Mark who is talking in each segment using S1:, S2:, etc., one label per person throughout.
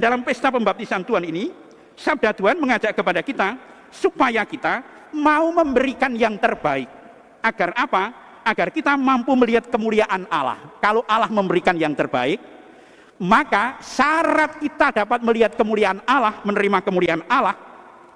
S1: Dalam pesta pembaptisan Tuhan ini, sabda Tuhan mengajak kepada kita supaya kita mau memberikan yang terbaik. Agar apa? Agar kita mampu melihat kemuliaan Allah. Kalau Allah memberikan yang terbaik, maka syarat kita dapat melihat kemuliaan Allah, menerima kemuliaan Allah,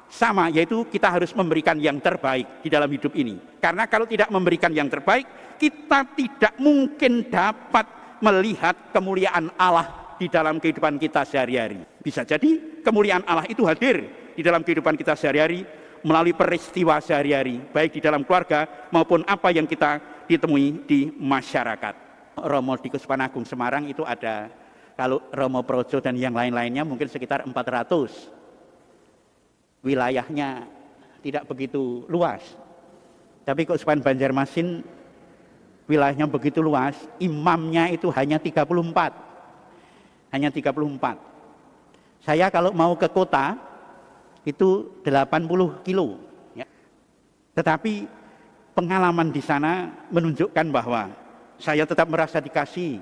S1: sama, yaitu kita harus memberikan yang terbaik di dalam hidup ini. Karena kalau tidak memberikan yang terbaik, kita tidak mungkin dapat melihat kemuliaan Allah di dalam kehidupan kita sehari-hari. Bisa jadi kemuliaan Allah itu hadir di dalam kehidupan kita sehari-hari melalui peristiwa sehari-hari, baik di dalam keluarga maupun apa yang kita ditemui di masyarakat. Romo di Keuskupan Agung Semarang itu ada, kalau Romo Projo dan yang lain-lainnya mungkin sekitar 400. Wilayahnya tidak begitu luas. Tapi Keuskupan Banjarmasin wilayahnya begitu luas, imamnya itu hanya 34. Hanya 34. Saya kalau mau ke kota itu 80 kilo. Ya. Tetapi pengalaman di sana menunjukkan bahwa saya tetap merasa dikasih,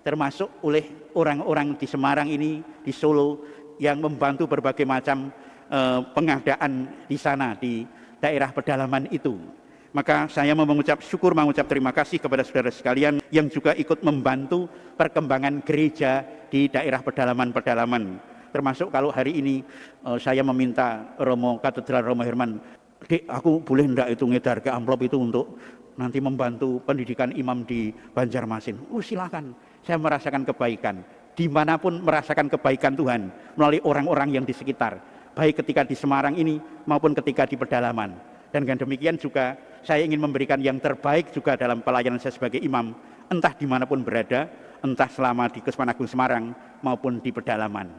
S1: termasuk oleh orang-orang di Semarang ini, di Solo, yang membantu berbagai macam pengadaan di sana, di daerah pedalaman itu. Maka saya mau mengucap syukur, mengucap terima kasih kepada saudara sekalian yang juga ikut membantu perkembangan gereja di daerah pedalaman-pedalaman. Termasuk kalau hari ini saya meminta Romo Katedral Romo Herman, "Dek, aku boleh enggak itu ngedar ke amplop itu untuk nanti membantu pendidikan imam di Banjarmasin?" Silakan. Saya merasakan kebaikan. Dimanapun merasakan kebaikan Tuhan melalui orang-orang yang di sekitar. Baik ketika di Semarang ini maupun ketika di pedalaman. Dan dengan demikian juga saya ingin memberikan yang terbaik juga dalam pelayanan saya sebagai imam, entah dimanapun berada, entah selama di Keuskupan Agung Semarang maupun di pedalaman.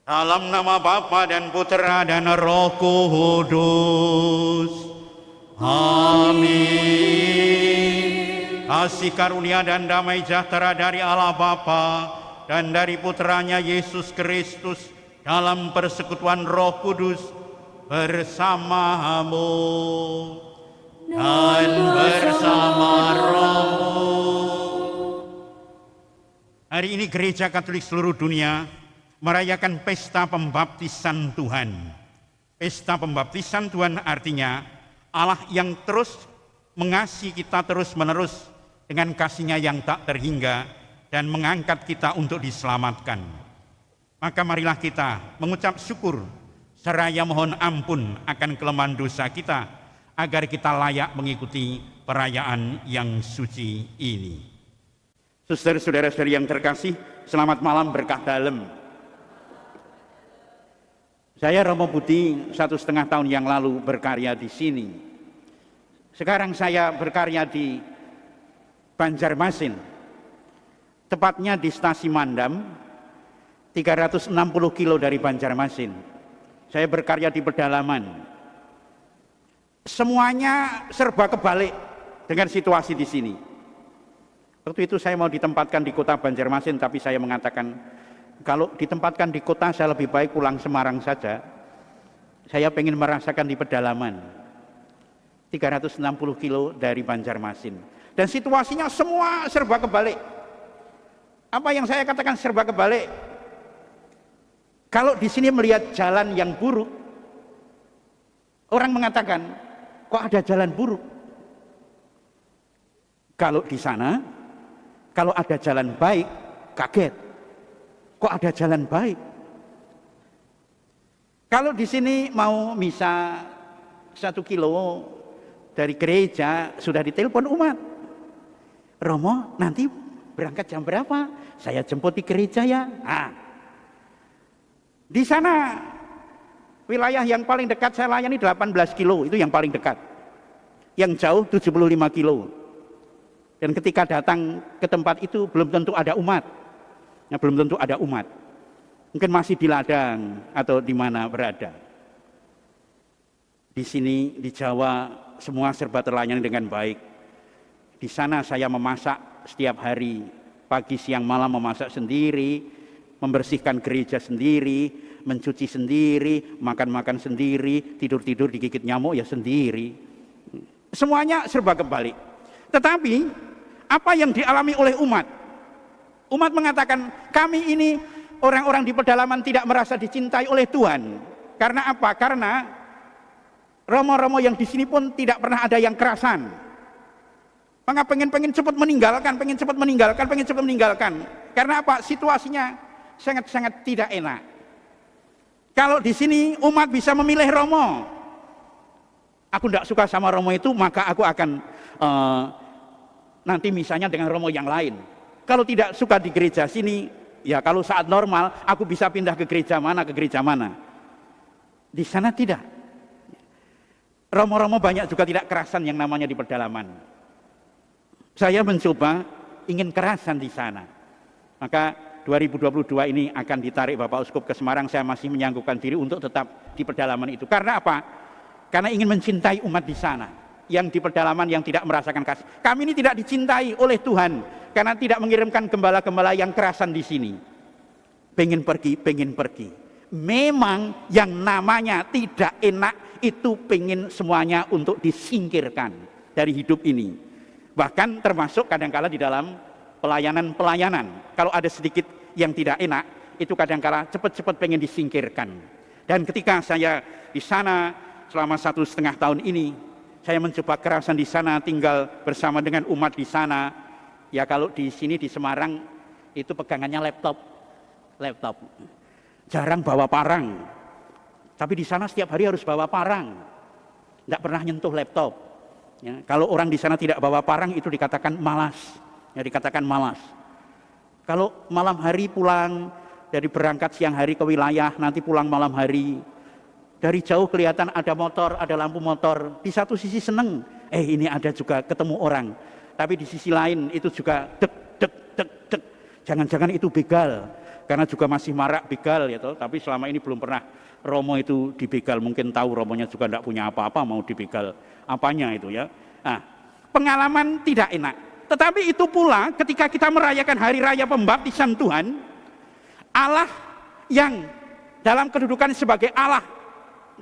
S1: Dalam nama Bapa dan Putra dan Roh Kudus. Amin. Kasih karunia dan damai sejahtera dari Allah Bapa dan dari Putranya Yesus Kristus dalam persekutuan Roh Kudus bersamamu dan bersama rohmu. Hari ini Gereja Katolik seluruh dunia merayakan pesta pembaptisan Tuhan. Pesta pembaptisan Tuhan artinya Allah yang terus mengasihi kita terus-menerus dengan kasih-Nya yang tak terhingga dan mengangkat kita untuk diselamatkan. Maka marilah kita mengucap syukur seraya mohon ampun akan kelemahan dosa kita agar kita layak mengikuti perayaan yang suci ini. Saudara-saudara yang terkasih, selamat malam berkah dalem. Saya Romo Budi 1,5 tahun yang lalu berkarya di sini. Sekarang saya berkarya di Banjarmasin, tepatnya di Stasi Mandam, 360 kilo dari Banjarmasin. Saya berkarya di pedalaman. Semuanya serba kebalik dengan situasi di sini. Waktu itu saya mau ditempatkan di kota Banjarmasin, tapi saya mengatakan, kalau ditempatkan di kota saya lebih baik pulang Semarang saja. Saya pengen merasakan di pedalaman. 360 kilo dari Banjarmasin. Dan situasinya semua serba kebalik. Apa yang saya katakan serba kebalik? Kalau di sini melihat jalan yang buruk, orang mengatakan, kok ada jalan buruk? Kalau di sana, kalau ada jalan baik, kaget. Kok ada jalan baik? Kalau di sini mau misa 1 kilo dari gereja sudah ditelepon umat. Romo, nanti berangkat jam berapa? Saya jemput di gereja ya. Di sana wilayah yang paling dekat saya layani 18 kilo, itu yang paling dekat. Yang jauh 75 kilo. Dan ketika datang ke tempat itu belum tentu ada umat. Belum tentu ada umat. Mungkin masih di ladang atau di mana berada. Di sini di Jawa semua serba terlayani dengan baik. Di sana saya memasak setiap hari, pagi siang malam memasak sendiri, membersihkan gereja sendiri, mencuci sendiri, makan-makan sendiri, tidur-tidur digigit nyamuk ya sendiri. Semuanya serba kebalik. Tetapi apa yang dialami oleh umat? Umat mengatakan kami ini orang-orang di pedalaman tidak merasa dicintai oleh Tuhan. Karena apa? Karena romo-romo yang di sini pun tidak pernah ada yang kerasan. Maka pengen cepat meninggalkan, pengen cepat meninggalkan. Karena apa? Situasinya sangat-sangat tidak enak. Kalau di sini umat bisa memilih romo, aku tidak suka sama romo itu, maka aku akan nanti misalnya dengan romo yang lain. Kalau tidak suka di gereja sini, ya kalau saat normal aku bisa pindah ke gereja mana. Di sana tidak. Romo-romo banyak juga tidak kerasan yang namanya di pedalaman. Saya mencoba ingin kerasan di sana. Maka 2022 ini akan ditarik Bapak Uskup ke Semarang. Saya masih menyanggupan diri untuk tetap di pedalaman itu. Karena apa? Karena ingin mencintai umat di sana. Yang di pedalaman yang tidak merasakan kasih. Kami ini tidak dicintai oleh Tuhan. Karena tidak mengirimkan gembala-gembala yang kerasan di sini. Pengen pergi. Memang yang namanya tidak enak itu pengen semuanya untuk disingkirkan dari hidup ini. Bahkan termasuk kadangkala di dalam pelayanan. Kalau ada sedikit yang tidak enak, itu kadangkala cepat-cepat pengen disingkirkan. Dan ketika saya di sana selama 1,5 tahun ini, saya mencoba kerasan di sana, tinggal bersama dengan umat di sana. Ya kalau di sini di Semarang itu pegangannya laptop. Jarang bawa parang. Tapi di sana setiap hari harus bawa parang. Tidak pernah nyentuh laptop. Ya, kalau orang di sana tidak bawa parang itu dikatakan malas. Kalau malam hari pulang dari berangkat siang hari ke wilayah, nanti pulang malam hari. Dari jauh kelihatan ada motor, ada lampu motor. Di satu sisi seneng, ini ada juga ketemu orang. Tapi di sisi lain itu juga dek. Jangan-jangan itu begal. Karena juga masih marak begal ya toh. Tapi selama ini belum pernah romo itu dibegal. Mungkin tahu romonya juga tidak punya apa-apa mau dibegal apanya itu ya. Nah, pengalaman tidak enak. Tetapi itu pula ketika kita merayakan hari raya pembaptisan Tuhan, Allah yang dalam kedudukan sebagai Allah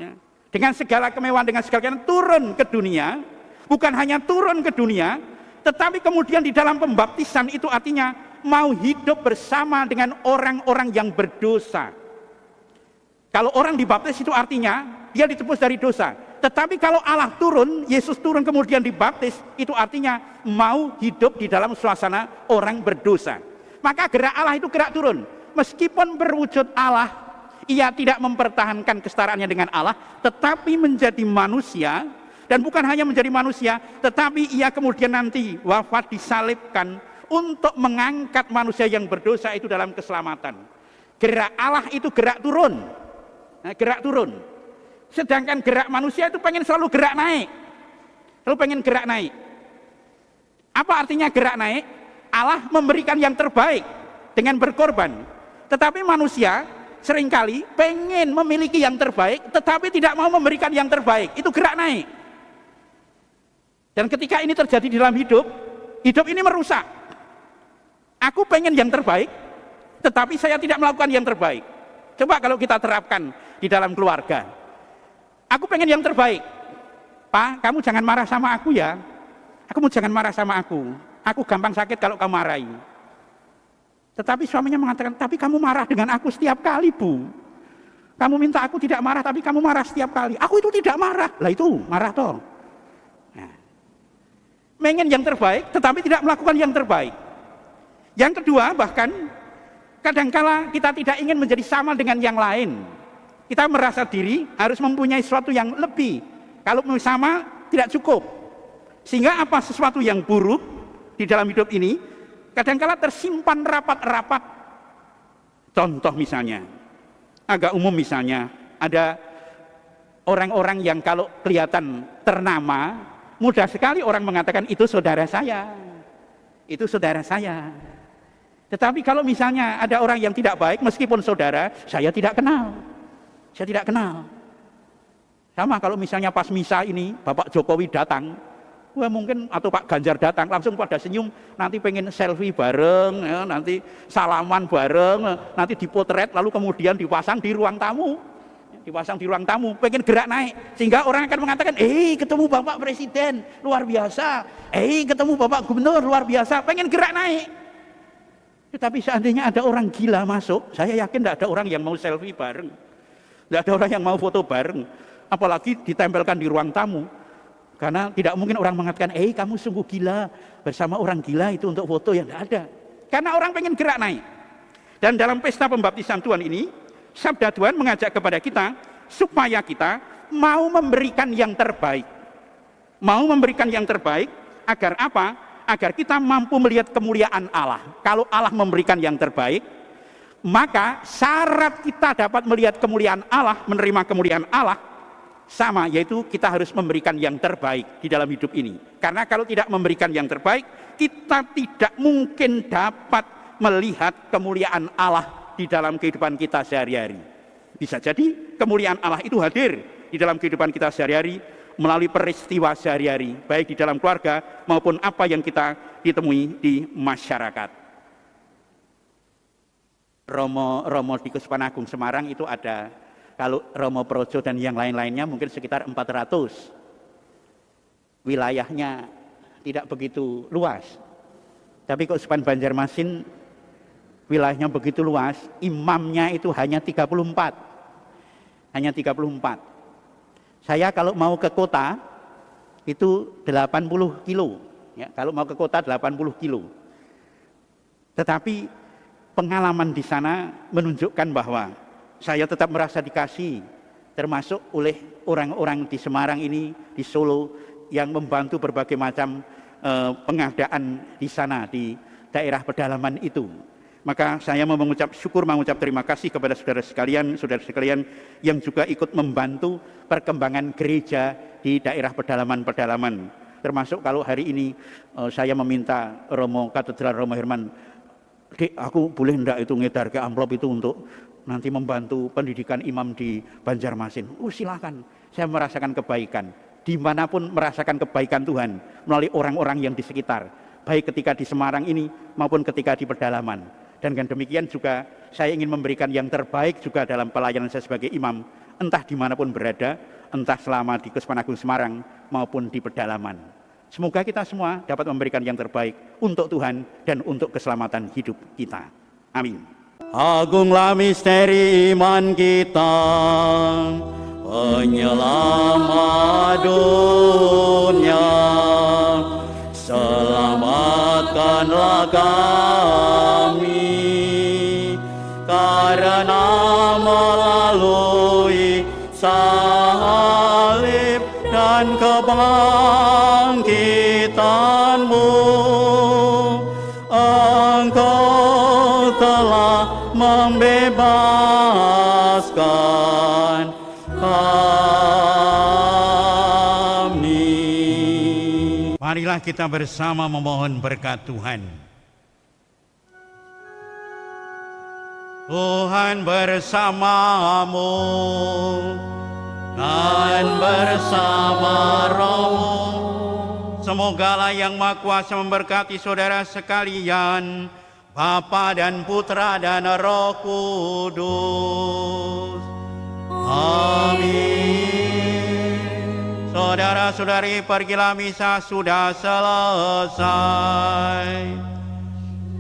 S1: ya, dengan segala kemewahan, dengan segala turun ke dunia. Bukan hanya turun ke dunia, tetapi kemudian di dalam pembaptisan itu artinya mau hidup bersama dengan orang-orang yang berdosa. Kalau orang dibaptis itu artinya dia ditebus dari dosa. Tetapi kalau Allah turun, Yesus turun kemudian dibaptis, itu artinya mau hidup di dalam suasana orang berdosa. Maka gerak Allah itu gerak turun. Meskipun berwujud Allah, ia tidak mempertahankan kesetaraannya dengan Allah, tetapi menjadi manusia. Dan bukan hanya menjadi manusia, tetapi ia kemudian nanti wafat disalibkan untuk mengangkat manusia yang berdosa itu dalam keselamatan. Gerak Allah itu gerak turun. Nah, gerak turun. Sedangkan gerak manusia itu pengen selalu gerak naik. Selalu pengen gerak naik. Apa artinya gerak naik? Allah memberikan yang terbaik dengan berkorban. Tetapi manusia seringkali pengen memiliki yang terbaik, tetapi tidak mau memberikan yang terbaik. Itu gerak naik. Dan ketika ini terjadi di dalam hidup ini merusak. Aku pengen yang terbaik, tetapi saya tidak melakukan yang terbaik. Coba kalau kita terapkan di dalam keluarga. Aku pengen yang terbaik. Pak, kamu jangan marah sama aku ya. Kamu jangan marah sama aku. Aku gampang sakit kalau kamu marahi. Tetapi suaminya mengatakan, tapi kamu marah dengan aku setiap kali, Bu. Kamu minta aku tidak marah, tapi kamu marah setiap kali. Aku itu tidak marah. Lah itu, marah toh. Nah, pengen yang terbaik, tetapi tidak melakukan yang terbaik. Yang kedua, bahkan kadangkala kita tidak ingin menjadi sama dengan yang lain. Kita merasa diri harus mempunyai sesuatu yang lebih. Kalau sama tidak cukup. Sehingga apa sesuatu yang buruk di dalam hidup ini kadangkala tersimpan rapat-rapat. Contoh misalnya, agak umum misalnya, ada orang-orang yang kalau kelihatan ternama, mudah sekali orang mengatakan itu saudara saya. Itu saudara saya. Tetapi kalau misalnya ada orang yang tidak baik, meskipun saudara, saya tidak kenal. Saya tidak kenal. Sama kalau misalnya pas misa ini Bapak Jokowi datang, wah mungkin atau Pak Ganjar datang, langsung pada senyum, nanti pengen selfie bareng, ya, nanti salaman bareng, nanti dipotret, lalu kemudian dipasang di ruang tamu, pengen gerak naik, sehingga orang akan mengatakan, ketemu Bapak Presiden, luar biasa, ketemu Bapak Gubernur, luar biasa, pengen gerak naik. Tapi seandainya ada orang gila masuk, saya yakin tidak ada orang yang mau selfie bareng, tidak ada orang yang mau foto bareng, apalagi ditempelkan di ruang tamu. Karena tidak mungkin orang mengatakan, kamu sungguh gila, bersama orang gila itu untuk foto, yang tidak ada. Karena orang pengen gerak naik. Dan dalam pesta pembaptisan Tuhan ini, sabda Tuhan mengajak kepada kita, supaya kita mau memberikan yang terbaik. Mau memberikan yang terbaik, agar apa? Agar kita mampu melihat kemuliaan Allah. Kalau Allah memberikan yang terbaik, maka syarat kita dapat melihat kemuliaan Allah, menerima kemuliaan Allah, sama, yaitu kita harus memberikan yang terbaik di dalam hidup ini. Karena kalau tidak memberikan yang terbaik, kita tidak mungkin dapat melihat kemuliaan Allah di dalam kehidupan kita sehari-hari. Bisa jadi kemuliaan Allah itu hadir di dalam kehidupan kita sehari-hari melalui peristiwa sehari-hari, baik di dalam keluarga maupun apa yang kita ditemui di masyarakat. Romo di Keuskupan Agung Semarang itu ada, kalau Romo Projo dan yang lain-lainnya mungkin sekitar 400. Wilayahnya tidak begitu luas. Tapi Keuskupan Banjarmasin wilayahnya begitu luas, imamnya itu hanya 34. Hanya 34. Saya kalau mau ke kota itu 80 kilo. Ya, kalau mau ke kota 80 kilo. Tetapi pengalaman di sana menunjukkan bahwa saya tetap merasa dikasih, termasuk oleh orang-orang di Semarang ini, di Solo, yang membantu berbagai macam pengadaan di sana, di daerah pedalaman itu. Maka saya mau mengucap syukur, mengucap terima kasih kepada saudara sekalian yang juga ikut membantu perkembangan gereja di daerah pedalaman-pedalaman. Termasuk kalau hari ini saya meminta Romo Katedral Romo Herman, Dek, aku boleh enggak itu ngedar ke amplop itu untuk nanti membantu pendidikan imam di Banjarmasin. Silakan, saya merasakan kebaikan. Dimanapun merasakan kebaikan Tuhan melalui orang-orang yang di sekitar, baik ketika di Semarang ini maupun ketika di pedalaman. Dan dengan demikian juga saya ingin memberikan yang terbaik juga dalam pelayanan saya sebagai imam, entah dimanapun berada, entah selama di Keuskupan Agung Semarang maupun di pedalaman. Semoga kita semua dapat memberikan yang terbaik untuk Tuhan dan untuk keselamatan hidup kita. Amin.
S2: Agunglah misteri iman kita, penyelamat dunia, selamatkanlah kami, karena melalui salib dan kebangkitan-Mu, Engkau telah membebaskan kami.
S1: Marilah kita bersama memohon berkat Tuhan. Tuhan bersamamu dan bersama rohmu. Semogalah yang Maha Kuasa memberkati saudara sekalian, Bapa dan Putra dan Roh Kudus. Amin. Saudara-saudari, pergilah misa sudah selesai.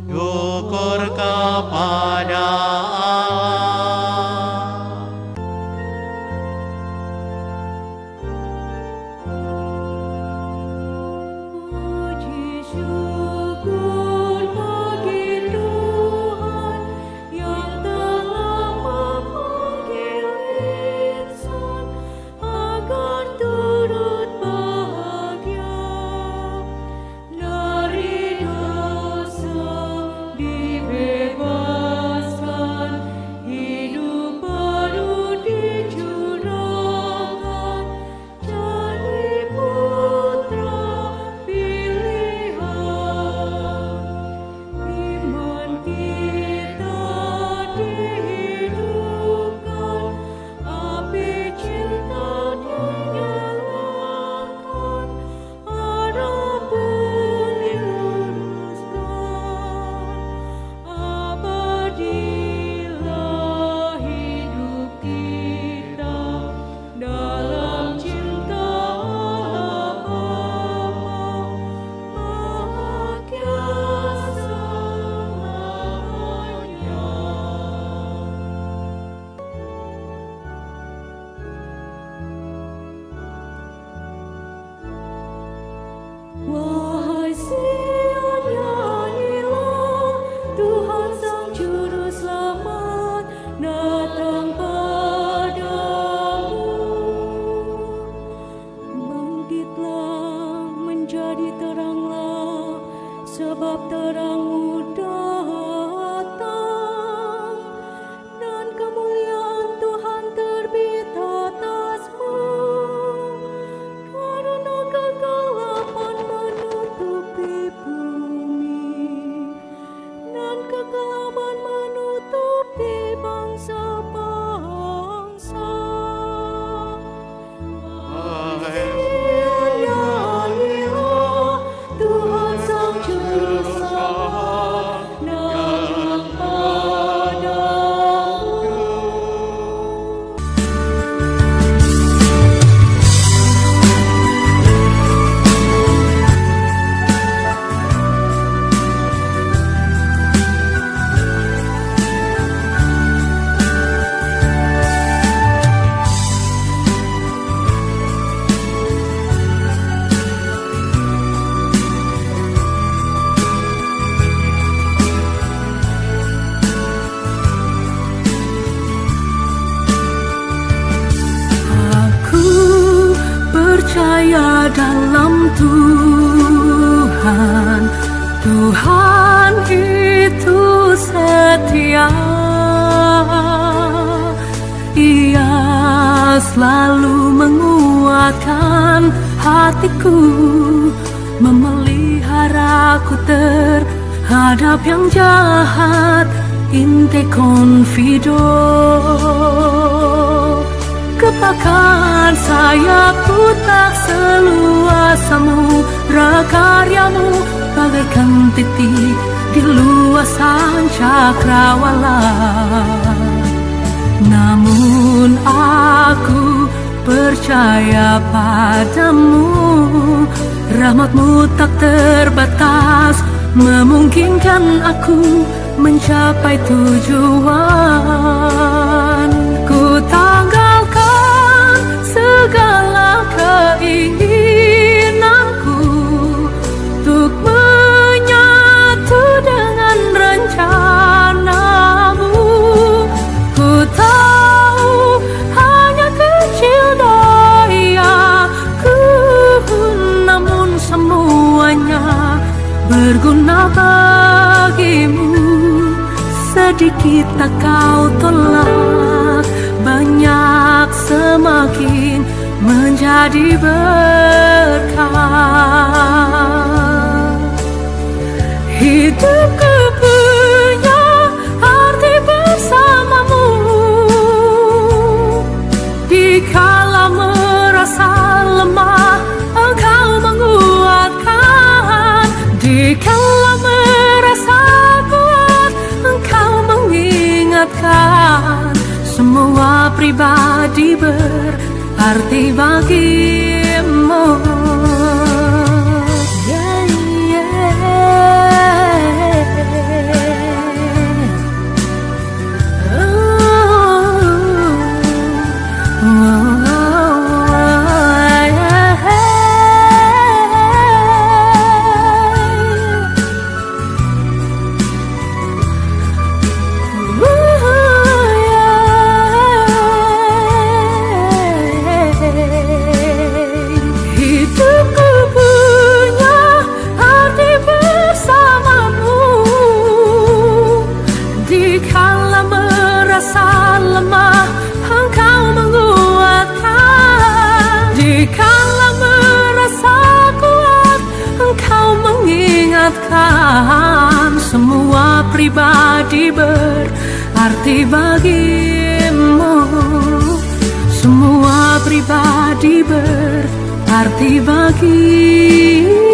S1: Syukur kepada Allah.
S3: Dibebaskan Wahai Sion, nyanyilah, Tuhan Sang Juru Selamat datang padamu. Bangkitlah, menjadi teranglah, sebab terangmu datang, dan kemuliaan Tuhan terbit atasmu. Karena kegelapan menutupi bumi, dan kegelapan menutupi bangsa-bangsa. Nyanyilah, Tuhan Sang Juru Selamat datang padamu. Aku percaya dalam Tuhan, Tuhan itu setia. Ia selalu menguatkan hatiku, memeliharaku terhadap yang jahat. Inte confido, kepakaran sayapku tak seluas samudra karyamu, bagaikan titik di luasan cakrawala. Namun aku percaya padamu, rahmatmu tak terbatas, memungkinkan aku mencapai tujuan. Ku tanggalkan segala keinginanku untuk menyatu dengan rencanamu. Ku tahu hanya kecil dayaku, namun semuanya berguna bagimu. Sedikit tak kau tolak, banyak semakin menjadi berkah. Hidupku punya arti bersamamu, dikala merasa lemah engkau menguatkan, dikala merasa kuat engkau mengingatkan. Semua pribadi berarti bagimu. Semua pribadi berarti bagimu. Semua pribadi berarti bagimu.